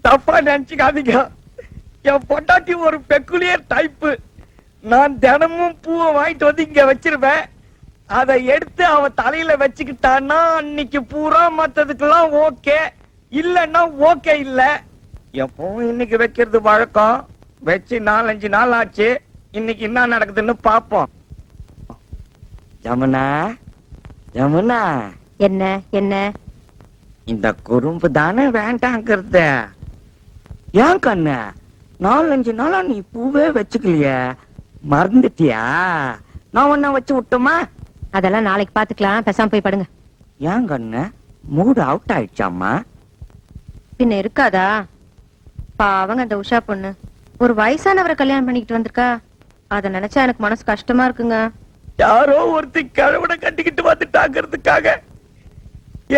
தப்பா நினைச்சுக்காதீங்க. என் பொண்டாட்டி ஒரு பெக்குலியர் டைப்பு. நான் தினமும் பூவை வாங்கிட்டு வந்து இங்க வச்சிருவேன். அதை எடுத்து அவ தலையில வச்சுக்கிட்டான்னா அன்னைக்கு பூரா மத்ததுக்கெல்லாம் ஓகே, இல்லன்னா ஓகே இல்ல. எப்பவும் இன்னைக்கு வைக்கிறது வழக்கம். வச்சு 4-5 நாள் ஆச்சு. இன்னைக்கு என்ன நடக்குதுன்னு பாப்போம். ஜமுனா, ஜமுனா, என்ன என்ன இந்த குறும்பு தானே வேண்டாங்கிறது. ஏன் கண்ணு 4-5 நாளா நீ பூவே வச்சுக்கலையே, மறந்துட்டியா? நான் ஒன்ன வச்சு விட்டுமா? அதெல்லாம் நாளைக்கு பாத்துக்கலாம், பேசாம போய் படுங்க. ஏன் கண்ணு மூடு அவுட் ஆயிடுச்சாமா? பின்ன இருக்காதா? பாவங்க அந்த உஷா பொண்ணு ஒரு வயசானவரை கல்யாணம் பண்ணிக்கிட்டு வந்திருக்கா. அத நினைச்சா எனக்கு மனசு கஷ்டமா இருக்குங்க. யாரோ ஒருத்தி கழுவட கட்டிக்கிட்டு வந்துட்டாங்கிறதுக்காக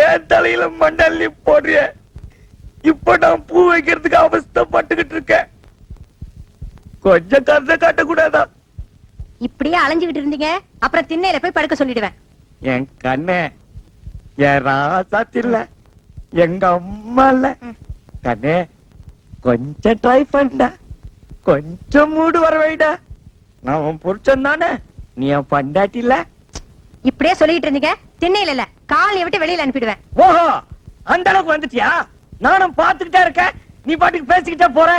ஏன் தலையில மண்ணள்ளி போடுறிய? இப்ப நான் பூ வைக்கிறதுக்கு அவஸ்தைப்பட்டுக்கிட்டு இருக்கேன். கொஞ்சம் கருத காட்டக்கூடாதா? இப்படியே அலைஞ்சுகிட்டு இருந்தீங்க, அப்புறம் திண்ணையில போய் படுக்க சொல்லிடுவேன். என் கண்ணே, என் ராசாத்தி இல்ல, எங்க அம்மா இல்ல கண்ணே, கொஞ்சம் ட்ரை பண்ண, கொஞ்சம் மூடு வர வைடா. நான் உன் புருஷன் தானே, நீ என் பண்டாட்டி இல்ல. இப்படியே சொல்லிட்டு இருந்தீங்க, திண்ணையில இல்ல காலையை விட்டு வெளியில அனுப்பிடுவேன். ஓஹோ, அந்த அளவுக்கு வந்துட்டியா? நானும் பாத்துக்கிட்டே இருக்கேன், நீ பாட்டுக்கு பேசிக்கிட்டே போற.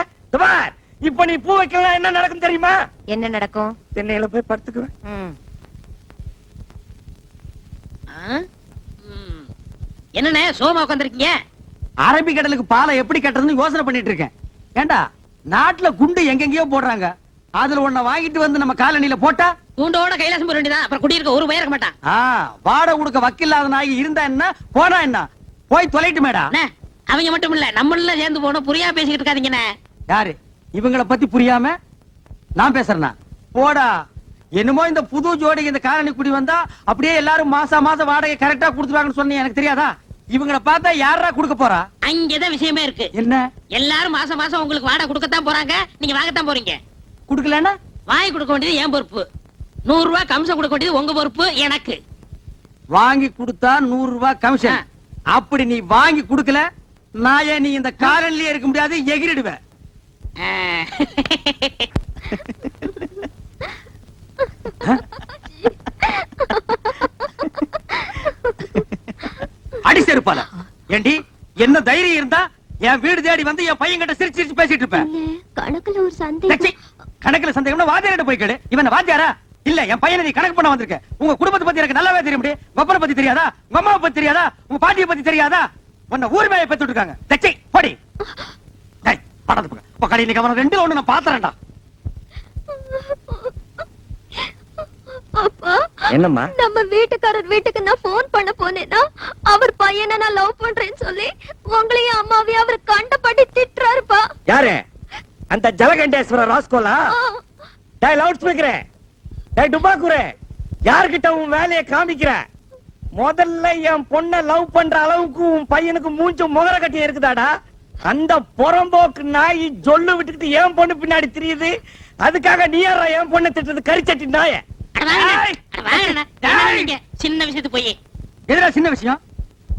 பார், இப்ப நீ பூ வைக்கலாம் என்ன நடக்கும் தெரியுமா? என்ன நடக்கும்? திண்ணையில போய் படுத்துக்குவேன். என்னண்ணே சோமா உட்காந்துருக்கீங்க? அரபிக்கடலுக்கு பாலை எப்படி கட்டுறதுன்னு யோசனை பண்ணிட்டு இருக்கேன். ஏண்டா, நாட்டுல குண்டு எங்கெங்கயோ போடுறாங்க, அதுல ஒன்ன வாங்கிட்டு வந்து நம்ம காலனில போட்டா கூண்டோட கைலாசம் போக வேண்டியதான். அப்புறம் குடியிருக்க ஒரு பயிர் இருக்க மாட்டான். வாடகை கொடுக்க வக்கில்லாத நாய் இருந்தா என்ன, போனா என்ன, போய் தொலைட்டு மேடா. அவங்க மட்டும் இல்ல, நம்மள சேர்ந்து போனோம். புரியா பேசிக்கிட்டு இருக்காதீங்கண்ணே. யாரு இவங்கள பத்தி புரியாம நான் பேசுறேன்னா? போடா. என்னமோ இந்த புது ஜோடிக்கு இந்த காலனி குடி வந்தா அப்படியே எல்லாரும் மாசம் மாசம் வாடகை கரெக்டா கொடுத்துருவாங்கன்னு சொன்னீங்க, எனக்கு தெரியாதா? இவங்களை பார்த்தா யாரா கொடுக்க போறா? அங்கதான் விஷயமே இருக்கு. என்ன? எல்லாரும் மாசம் மாசம் உங்களுக்கு வாடகை கொடுக்கத்தான் போறாங்க, நீங்க வாங்கத்தான் போறீங்க. குடுக்கலன்னா வாங்கி கொடுக்க வேண்டியது என் பொறுப்பு. 100 ரூபாய் கமிஷன் கொடுக்க வேண்டியது உங்க பொறுப்பு. எனக்கு வாங்கி கொடுத்தா 100 ரூபாய் கமிஷன். அப்படி நீ வாங்கி கொடுக்கல, நான் நீ இந்த காலனிலேயே இருக்க முடியாது, எகிரிடுவேன். அடி செருப்பால. ஏண்டி, என்ன தைரியம் இருந்தா என் வீடு தேடி வந்து என் பையன் கிட்ட சிரிச்சு சிரிச்சு பேசிட்டு இருப்பேன். கணக்குல ஒரு சந்தேகம். கணக்குல சந்தேகம்னா வாத்தியார்ட்ட போய் கேளு. இவன் வாத்தியாரா? இல்ல, என் பையனை நீ கணக்கு பண்ண வந்திருக்க. உங்க குடும்பத்தை பத்தி எனக்கு நல்லாவே தெரியும். உங்க அப்பனை பத்தி தெரியாதா? உங்க அம்மாவை பத்தி தெரியாதா? உங்க பாட்டியை பத்தி தெரியாதா? உன்னை ஊர் மேய பெத்துட்டு இருக்காங்க. தச்சி போடி. டேய், படத்து பக்கம். இப்ப கடை இன்னைக்கு அவன 2 ஒண்ணு நான் பாத்துறேன்டா. அப்பா, என்னம்மா? நம்ம வீட்டுக்காரர் வீட்டுக்கு நான் போன் பண்ண போனேன்னா அவர் பையனை நான் லவ் பண்றேன்னு சொல்லி உங்களையும் அம்மாவையும் அவர் கண்டபடி திட்டுறாருப்பா. யாரு? அந்த ஜலகண்டேஸ்வர ராஸ்கோலா? டேய் லவுட் ஸ்பீக்கரே, டேய் டுபாக்குரே, யார்கிட்ட உன் வேலையை காமிக்கிற? முதல்ல என் பொண்ணை லவ் பண்ற அளவுக்கு உன் பையனுக்கு மூஞ்சும் முகர கட்டி இருக்குதாடா? அந்த புறம்போக்கு நாய் ஜொல்லு விட்டுக்கிட்டு என் பொண்ணு பின்னாடி தெரியுது. அதுக்காக நீ யாரா என் பொண்ணை திட்டுறது? கரிச்சட்டி நாய. சின்ன விஷயத்து போய் எதுனா சின்ன விஷயம்?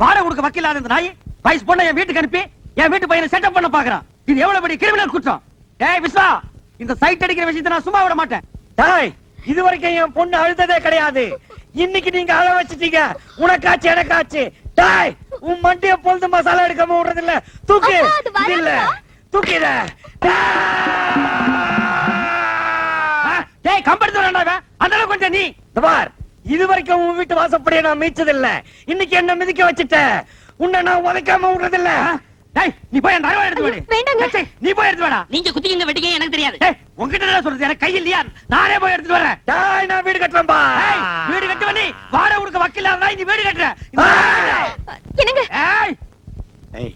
வாடகை கொடுக்க வக்கில்லாத இந்த நாய் வயசு பொண்ணை என் வீட்டுக்கு அனுப்பி என் வீட்டு பையனை செட்டப் பண்ண பாக்குறான். இது எவ்வளவு பெரிய கிரிமினல் குற்றம். ஏய் விஸ்வா, இந்த சைட் அடிக்கிற விஷயத்தை நான் சும்மா விட மாட்டேன். டேய், இதுவரைக்கும் என் பொண்ணு அழுததே கிடையாது. இன்னைக்கு நீங்க அழ வச்சிட்டீங்க. உனக்காச்சு எனக்காச்சு. டேய், உன் மண்டிய பொழுது மசாலா எடுக்காம விடுறது இல்ல. தூக்கு. இல்ல தூக்கிட. டேய், கம்பெடுத்து வரேன்டா. அந்த அளவுக்கு கொஞ்சம் நீ பார், இதுவரைக்கும் உன் வீட்டு வாசப்படியே நான் மீச்சது இல்ல. இன்னைக்கு என்ன மிதிக்க வச்சிட்ட. உன்னை நான் உதைக்காம விடுறது இல்ல. டேய், நீ போய் அந்த அருவா எடுத்து வாடி. வேண்டாங்க. நீ போய் எடுத்து வாடா. நீங்க குத்திங்க வெட்டிங்க எனக்கு தெரியாது. டேய், உன்கிட்ட என்ன சொல்றது? எனக்கு கை இல்லையா? நானே போய் எடுத்து வரேன். டேய், நான் வீடு கட்டறேன் பா. டேய், வீடு கட்டுவ நீ. வாடகை கொடுக்க வக்கில்லாத நாய், நீ வீடு கட்டற. என்னங்க? ஏய், ஏய்,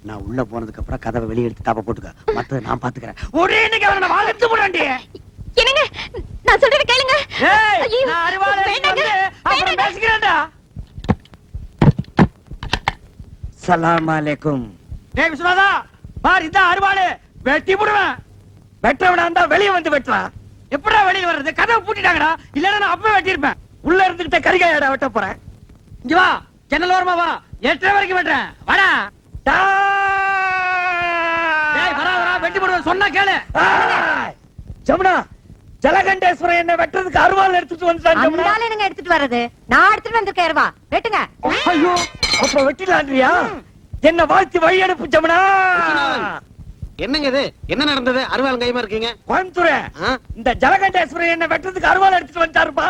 நான் உள்ள போனதுக்கு அப்புறம் கதவை வெளிய எடுத்து தாப்ப போட்டுக்க. மத்தத நான் பாத்துக்கறேன். ஒரே இன்னைக்கு அவன நான் வாழ எடுத்து போறேன்டி. என்னங்க, நான் சொல்றத கேளுங்க. ஏய், ஐயோ, நான் அருவாளை வேண்டாங்க, அப்புறம் பேசிக்கிறேன்டா. சலாம் அலைக்கும். டேய் விஸ்வநாதா, பார் இந்த அருவாளை வெட்டி போடுவேன். வெட்டவனா இருந்தா வெளிய வந்து வெட்டலாம். எப்படா வெளிய வர்றது? கதவை பூட்டிட்டாங்கடா. இல்லன்னா நான் அப்பவே வெட்டி இருப்பேன். உள்ள இருந்துகிட்ட கரிகாயடா வெட்ட போறேன். இங்க வா, ஜன்னல் ஓரமா வா. 8 வரைக்கும் வெட்டறேன். வாடா. போடுவேன் சொன்னா கேளு. ஏய், ஜமுனா ஜலகண்டேஸ்வரன் என்ன வெட்டுறதுக்கு அருவாள் எடுத்துட்டு வந்துட்டான் ஜமுனா. அந்த ஆளு என்னங்க எடுத்துட்டு வர்றது? நான் எடுத்துட்டு வந்திருக்கேன் வா வெட்டுங்க. ஐயோ அப்ப வெட்டிலான்றியா? என்ன வாழ்த்தி வழி அனுப்பு ஜமுனா. என்னங்க இது? என்ன நடந்தது? அருவாள் கைமா இருக்கீங்க. கோயம்புத்தூர் ஆ? இந்த ஜலகண்டேஸ்வரன் என்ன வெட்டுறதுக்கு அருவாள் எடுத்துட்டு வந்துட்டாருப்பா.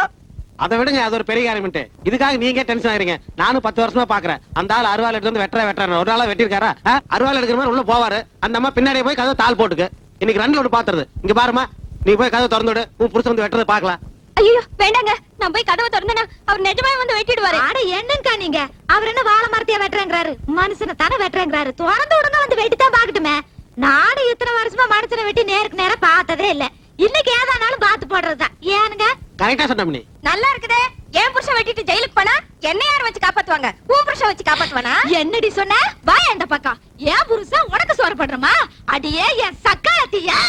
அதை விடுங்க, அது ஒரு பெரிய காரியம்ட்டு. இதுக்காக நீங்க டென்ஷன் ஆகிறீங்க. நானும் 10 வருஷமா பாக்குறேன். அந்த ஆள் அருவாள் எடுத்து வந்து வெட்டுறேன் ஒரு நாளா வெட்டிருக்காரா? அருவாள் எடுக்கிற மாதிரி உள்ள போவாரு. அந்த அம்மா பின்னாடியே போய் கதவை தாள் போட்டுக்கு. இன்னைக்கு 2 ஒன்று பாத்துறது. இங்க பாருமா, நீ போய் கதவை திறந்து விடு. உன் புருஷன் வந்து வெட்டுறதை பாக்கலாம். ஐயோ வேண்டாங்க, நான் போய் கதவை திறந்தேனா அவர் நிஜமாவே வந்து வெட்டிடுவாரு. அட என்னங்கா நீங்க? அவர் என்ன வாழை மரத்தையா வெட்டுறேங்கிறாரு? மனுஷனை தானே வெட்டுறேங்கிறாரு. திறந்து விடுங்க, வந்து வெட்டித்தான் பாக்கட்டுமே. நானும் இத்தனை வருஷமா மனுஷனை வெட்டி நேருக்கு நேரம் பார்த்ததே இல்ல. இன்னைக்கு ஏதானாலும் பாத்து போடுறதுதான். ஏனுங்க? கரெக்டா சொன்ன நீ. நல்லா இருக்குதே. என் புருஷன் வெட்டிட்டு ஜெயிலுக்கு போனா என்ன யார் வச்சு காப்பாத்துவாங்க? உன் புருஷன் வச்சு காப்பாத்துவானா? என்னடி சொன்ன? வா இந்த பக்கம். என் புருஷன் உனக்கு சோறு பண்றமா? அடியே என் சக்காத்தியா?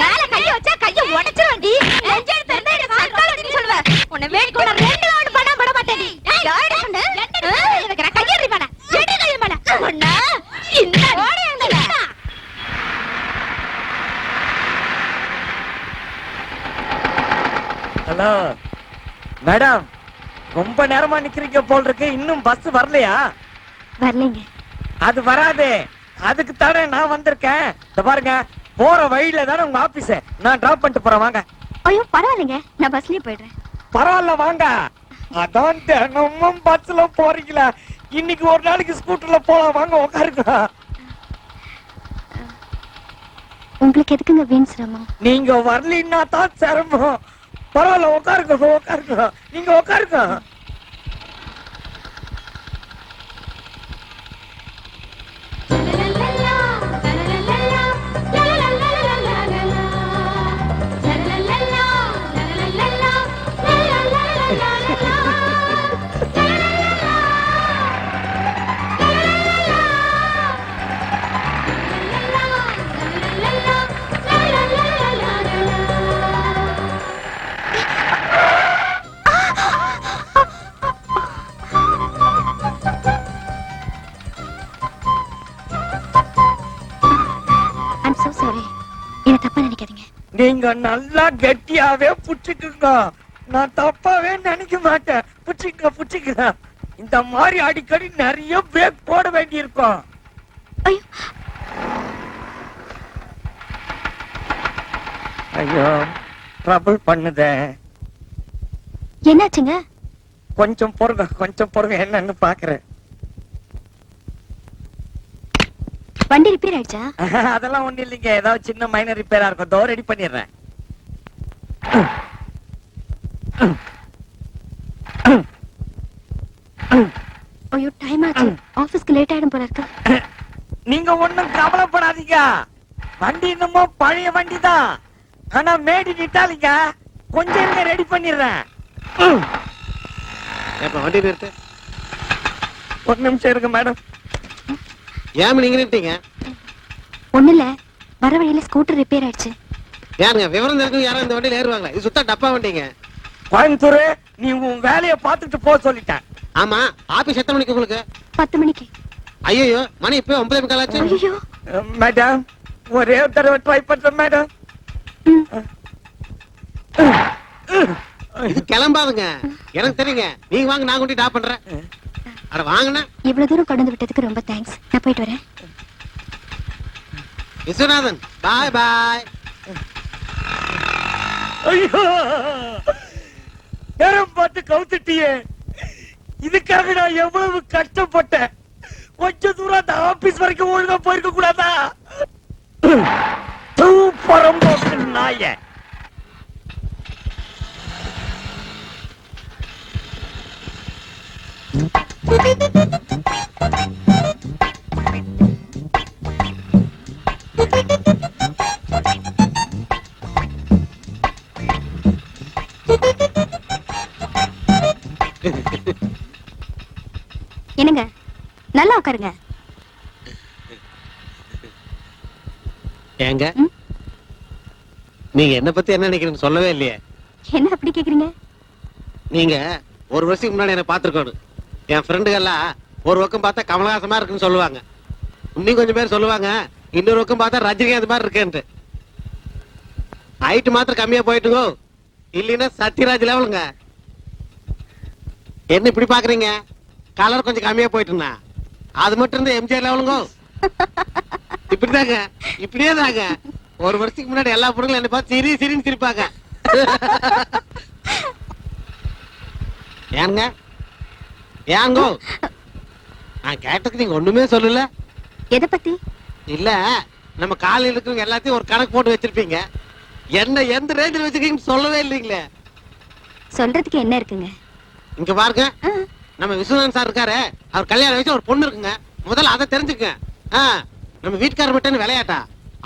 மேல கைய வச்சா கைய உடைச்சிருவேன்டி. நெஞ்செடுத்து இருந்தா என்ன சக்காத்தின்னு சொல்லுவ? உன்னை வேடிக்கை 2 ரவுண்ட் பண்ண விட மாட்டேன். யாரடி சொன்ன? எனக்கு நான் கையறி பண்ண. எடி கைய பண்ண. ஒண்ணா இந்த ஓடி அங்கல. ஹலோ மேடம், ரொம்ப நேரமா நிக்கிறீங்க போல் இருக்கு. இன்னும் பஸ் வரலையா? வரலைங்க. அது வராது. அதுக்கு தானே நான் வந்திருக்கேன். இந்த பாருங்க, போற வழியில தானே உங்க ஆபீஸ். நான் டிராப் பண்ணிட்டு போறேன் வாங்க. ஐயோ பரவாயில்லைங்க, நான் பஸ்லயே போயிடுறேன். பரவாயில்ல வாங்க. அதான் தினமும் பஸ்ல போறீங்களா? இன்னைக்கு ஒரு நாளைக்கு ஸ்கூட்டர்ல போலாம் வாங்க, உட்காருங்க. உங்களுக்கு எதுக்குங்க வீண் சிரமம்? நீங்க வரலன்னா தான் சிரமம். பரவாயில்ல உட்காருங்க, உட்காருங்க. நீங்க உட்காருங்க. நீங்க நல்லா கெட்டியாவே புடிச்சுக்குங்க. நான் தப்பாவே நினைக்க மாட்டேன். புடிச்சுக்க. இந்த மாதிரி அடிக்கடி நிறைய பிரேக் போட வேண்டி இருக்கும். ஐயோ ட்ரபிள் பண்ணுதே. என்னாச்சுங்க? கொஞ்சம் பொறுங்க என்னன்னு பாக்குறேன். வண்டி ரிப்பேர் ஆயிடுச்சா? அதெல்லாம் ஒண்ணு இல்லைங்க, ஏதாவது சின்ன மைனர் ரிப்பேரா இருக்கும். தோ ரெடி பண்ணிடுறேன். ஐயோ டைம் ஆச்சு, ஆபீஸ்க்கு லேட் ஆயிடும் போல இருக்கு. நீங்க ஒண்ணும் கவலைப்படாதீங்க. வண்டி இன்னமோ பழைய வண்டி தான், ஆனா மேடி நிட்டாலிங்க. கொஞ்சம் இருங்க, ரெடி பண்ணிடுறேன். வண்டி நிறுத்து. ஒரு நிமிஷம் இருக்கு மேடம். ஏன் நீங்க நிறுத்தீங்க? ஒண்ணு இல்ல, வர வழியில ஸ்கூட்டர் ரிப்பேர் ஆயிடுச்சு. யாருங்க விவரம் தெரிஞ்சு யாரும் இந்த வண்டியில ஏறுவாங்களா? இது சுத்தா டப்பா வண்டிங்க. கோயம்புத்தூர், நீ உன் வேலையை பார்த்துட்டு போ சொல்லிட்டேன். ஆமா, ஆபீஸ் எத்தனை மணிக்கு உங்களுக்கு? 10 மணிக்கு. ஐயோ மணி இப்ப 9:45 ஆச்சு. ஐயோ மேடம், ஒரே ஒரு தடவை ட்ரை பண்றேன் மேடம். இது கிளம்பாதுங்க, எனக்கு தெரியுங்க. நீங்க வாங்க, நான் கொண்டு டாப் பண்றேன். அட வாங்கண்ணா. இவ்வளவு தூரம் கொண்டு வந்து விட்டதுக்கு ரொம்ப தேங்க்ஸ். நான் போயிட்டு வரேன். விஸ்வநாதன், பாய் பாய். ஐயோ நேரம் பார்த்து கவுத்துட்டியே. இதுக்காக நான் எவ்வளவு கஷ்டப்பட்டேன். கொஞ்ச தூரம் அந்த ஆபீஸ் வரைக்கும் ஒழுங்கா போயிருக்க கூடாதா? பரம்போக்கு நாய. என்னங்க, நல்லா உட்காருங்க. ஏங்க நீங்க என்ன பத்தி என்ன நினைக்கிறீங்கன்னு சொல்லவே இல்லையே. என்ன அப்படி கேக்குறீங்க? நீங்க ஒரு வருஷத்துக்கு முன்னாடி என்ன பாத்துருக்கணும். என் ஃப்ரெண்டுகள்லாம் ஒரு பக்கம் பார்த்தா கமலஹாசமா இருக்குன்னு சொல்லுவாங்க. இன்னும் கொஞ்சம் பேர் சொல்லுவாங்க இன்னொரு பக்கம் பார்த்தா ரஜினிகாந்த் மாதிரி இருக்கேன்ட்டு ஹைட் மாத்திரம் கம்மியா போயிட்டுங்கோ இல்லைன்னா சத்யராஜ் லெவலுங்க. என்ன இப்படி பாக்குறீங்க? கலர் கொஞ்சம் கம்மியா போயிட்டுனா அது மட்டும் இருந்து எம்ஜிஆர் லெவலுங்க. இப்படிதாங்க, இப்படியே தாங்க. ஒரு வருஷத்துக்கு முன்னாடி எல்லா பொருளும் என்ன பார்த்து சிரி சிரின்னு சிரிப்பாங்க. ஏங்க ஏங்கோ நான் கேட்டதுக்கு நீங்க ஒண்ணுமே சொல்லல. எதை பத்தி? இல்ல நம்ம காலையில இருக்கிறவங்க எல்லாத்தையும் ஒரு கணக்கு போட்டு வச்சிருப்பீங்க. என்ன எந்த ரேஞ்சில் வச்சிருக்கீங்கன்னு சொல்லவே இல்லைங்களே. சொல்றதுக்கு என்ன இருக்குங்க? இங்க பாருங்க, நம்ம விஸ்வநாதன் சார் இருக்காரு, அவர் கல்யாணம் வச்சு ஒரு பொண்ணு இருக்குங்க. முதல்ல அதை தெரிஞ்சுக்க. நம்ம வீட்டுக்காரர் மட்டும் விளையாட்டா,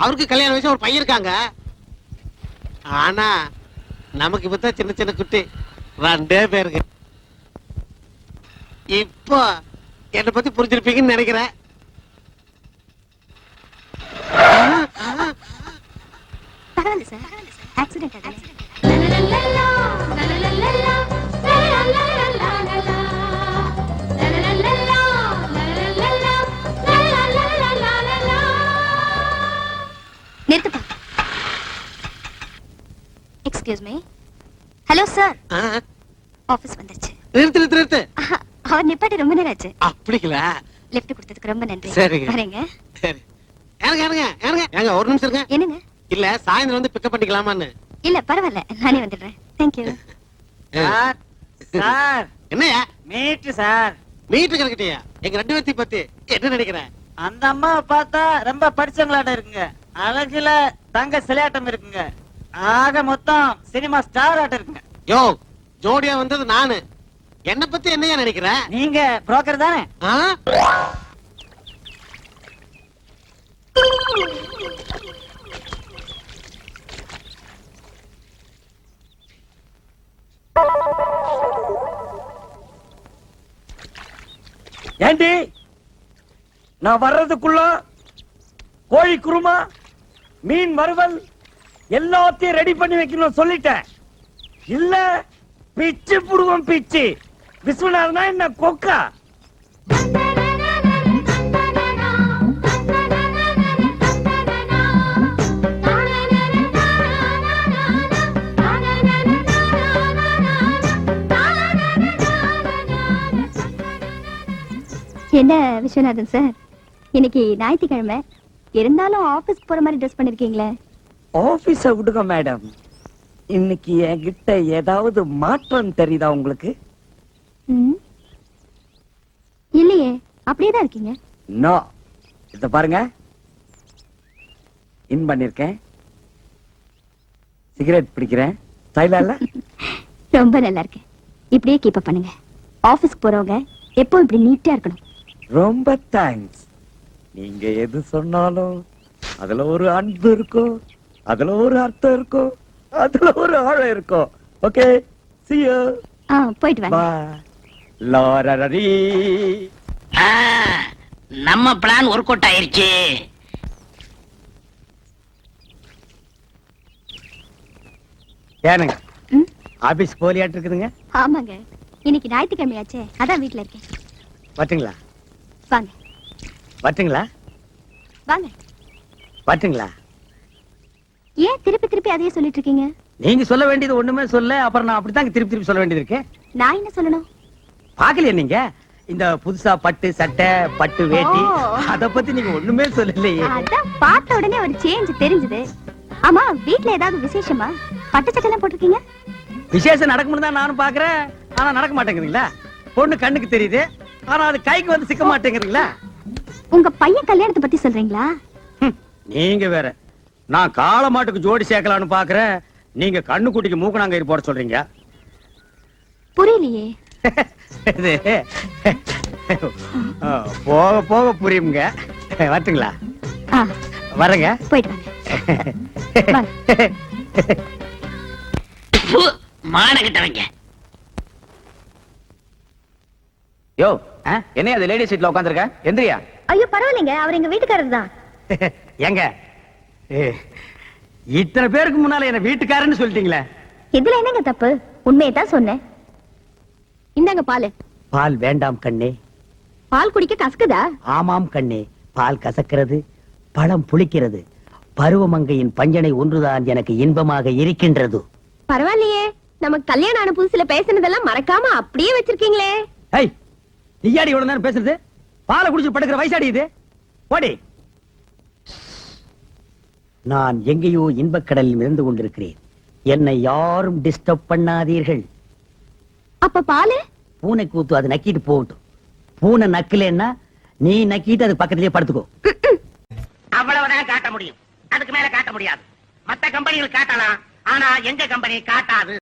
அவருக்கு கல்யாணம் வச்சு ஒரு பையன் இருக்காங்க. ஆனா நமக்கு இப்பதான் சின்ன சின்ன குட்டி 2 பேருக்கு. இப்போ என்னை பத்தி புரிஞ்சிருப்பீங்கன்னு நினைக்கிறேன். பரவாயில்ல சார், ஆக்சிடென்ட் ஆகல. நிறுத்துப்பா. Excuse me. Hello sir, office வந்துருச்சு. நிறுத்து நிறுத்து நிறுத்து. அவர் நிப்பாட்டி ரொம்ப நேரம் ஆச்சு. அப்படிங்களா? லிஃப்ட் கொடுத்ததுக்கு ரொம்ப நன்றி. சரிங்க. வரேங்க. சரி. ஏங்க ஒரு நிமிஷம் இருங்க. என்னங்க? இல்ல சாயந்தரம் வந்து பிக்கப் பண்ணிக்கலாமான்னு. இல்ல பரவாயில்ல, நானே வந்துடுறேன். Thank you. சார் சார், என்னையா மீட் சார். மீட்டு கணக்கிட்டியா? எங்க 2 பேர்த்தையும் பத்தி என்ன நினைக்கிறேன்? அந்த அம்மாவை பார்த்தா ரொம்ப படிச்சவங்களாட்ட இருக்குங்க. அழகுல தங்க சிலையாட்டம் இருக்குங்க. ஆக மொத்தம் சினிமா ஸ்டார் ஆட்டம் இருக்குங்க. யோ, ஜோடியா வந்தது நானு. என்ன பத்தி என்னையா நினைக்கிற? நீங்க புரோக்கர் தானே? ஆ? ஏண்டி நான் வர்றதுக்குள்ள கோழி குருமா, மீன் வறுவல் எல்லாத்தையும் ரெடி பண்ணி வைக்கணும் சொல்லிட்டேன். இல்ல பிச்சு புடுவோம் பிச்சு. விஸ்வநாதனா என்ன கொக்கா? என்ன விஸ்வநாதன் சார், இன்னைக்கு ஞாயிற்றுக்கிழமை இருந்தாலும் ஆபீஸ் போற மாதிரி ட்ரெஸ் பண்ணிருக்கீங்களே. ஆபீஸ விடுங்க மேடம். இன்னைக்கு என்கிட்ட ஏதாவது மாற்றம் தெரியுதா உங்களுக்கு? இல்லையே, அப்படியேதான் இருக்கீங்க. நோ, இத பாருங்க. இன் பண்ணிருக்கேன், சிகரெட் பிடிக்கிறேன். ஸ்டைலா இல்ல? ரொம்ப நல்லா இருக்கு. இப்படியே கீப் அப் பண்ணுங்க. ஆபீஸ்க்கு போறவங்க எப்போ இப்படி நீட்டா இருக்கணும். ரொம்ப தேங்க்ஸ். நீங்க எது சொன்னாலும் அதுல ஒரு அன்பு இருக்கும், அதுல ஒரு அர்த்தம் இருக்கும், அதுல ஒரு ஆழம் இருக்கும். Okay, see you. போயிட்டு வாங்க. Bye. லாரரரி. நம்ம பிளான் ஒர்க் அவுட் ஆயிருச்சு. ஏனுங்க ஆபீஸ் போலியாட்டு இருக்குதுங்க? ஆமாங்க, இன்னைக்கு ஞாயிற்றுக்கிழமையாச்சே, அதான் வீட்டுல இருக்கேன். வட்டுங்களா? வாங்க வட்டுங்களா? வாங்க. வட்டுங்களா? ஏன் திருப்பி திருப்பி அதையே சொல்லிட்டு இருக்கீங்க? நீங்க சொல்ல வேண்டியது ஒண்ணுமே சொல்ல, அப்புறம் நான் அப்படித்தான் திருப்பி திருப்பி சொல்ல வேண்டியது இருக்கு. நான் என்ன சொல்லணும்? பாக்கலையா நீங்க இந்த புதுசா பட்டு சட்டை, பட்டு வேட்டி, அத பத்தி நீங்க ஒண்ணுமே சொல்லலையே. அதான் பார்த்த உடனே ஒரு சேஞ்ச் தெரிஞ்சது. ஆமா, வீட்ல ஏதாவது விசேஷமா? பட்டு சட்டை போட்டிருக்கீங்க? விசேஷம் நடக்கும்னு தான் நானும் பாக்குறேன். ஆனா நடக்க மாட்டேங்குதுங்களா? பொண்ணு கண்ணுக்கு தெரியுது, ஆனா அது கைக்கு வந்து சிக்க மாட்டேங்குதுங்களா? உங்க பையன் கல்யாணத்தை பத்தி சொல்றீங்களா? நீங்க வேற. நான் காள மாட்டுக்கு ஜோடி சேர்க்கலான்னு பாக்குறேன், நீங்க கண்ணு குட்டிக்கு மூக்கணாங்கயிறு போட சொல்றீங்க. புரியலையே. இது போக போக புரியுங்க. வரட்டுங்களா? வரங்க. போயிட்டு வாங்க. மானகிட்டவங்க. யோ, என்ன அது லேடி சீட்ல உட்கார்ந்திருக்க? எந்திரியா. ஐயோ பரவாயில்லைங்க, அவர் எங்க வீட்டுக்காரர் தான். எங்க இத்தனை பேருக்கு முன்னால என்ன வீட்டுக்காரன்னு சொல்லிட்டீங்களே. இதுல என்னங்க தப்பு? உண்மையை தான் சொன்னேன். இந்தாங்க பால். பால் வேண்டாம் கண்ணே. பால் குடிக்க கசக்குதா? ஆமாம் கண்ணே, பால் கசக்கிறது, பழம் புளிக்கிறது. பருவமங்கையின் பஞ்சனை ஒன்றுதான் எனக்கு இன்பமாக இருக்கின்றது. பரவாயில்லையே, நமக்கு கல்யாணம் ஆன புதுசுல பேசினதெல்லாம் மறக்காம அப்படியே வச்சிருக்கீங்களே. ஏய், நீயாடி இவ்வளவு நேரம் பேசுறது? பாலை குடிச்சு படுக்கிற வயசாடி இது. போடி. நான் எங்கேயோ இன்பக்கடலில் மிதந்து கொண்டிருக்கிறேன். என்னை யாரும் டிஸ்டர்ப் பண்ணாதீர்கள். அப்ப பாலு? பூனை கூத்து அது நக்கிட்டு போகட்டும். பூனை நக்கலன்னா நீ நக்கிட்டு அது பக்கத்திலேயே படுத்துக்கோ. அவ்வளவுதான் காட்ட முடியும், அதுக்கு மேல காட்ட முடியாது. மத்த கம்பெனிகள் காட்டலாம், ஆனா எங்க கம்பெனி காட்டாது.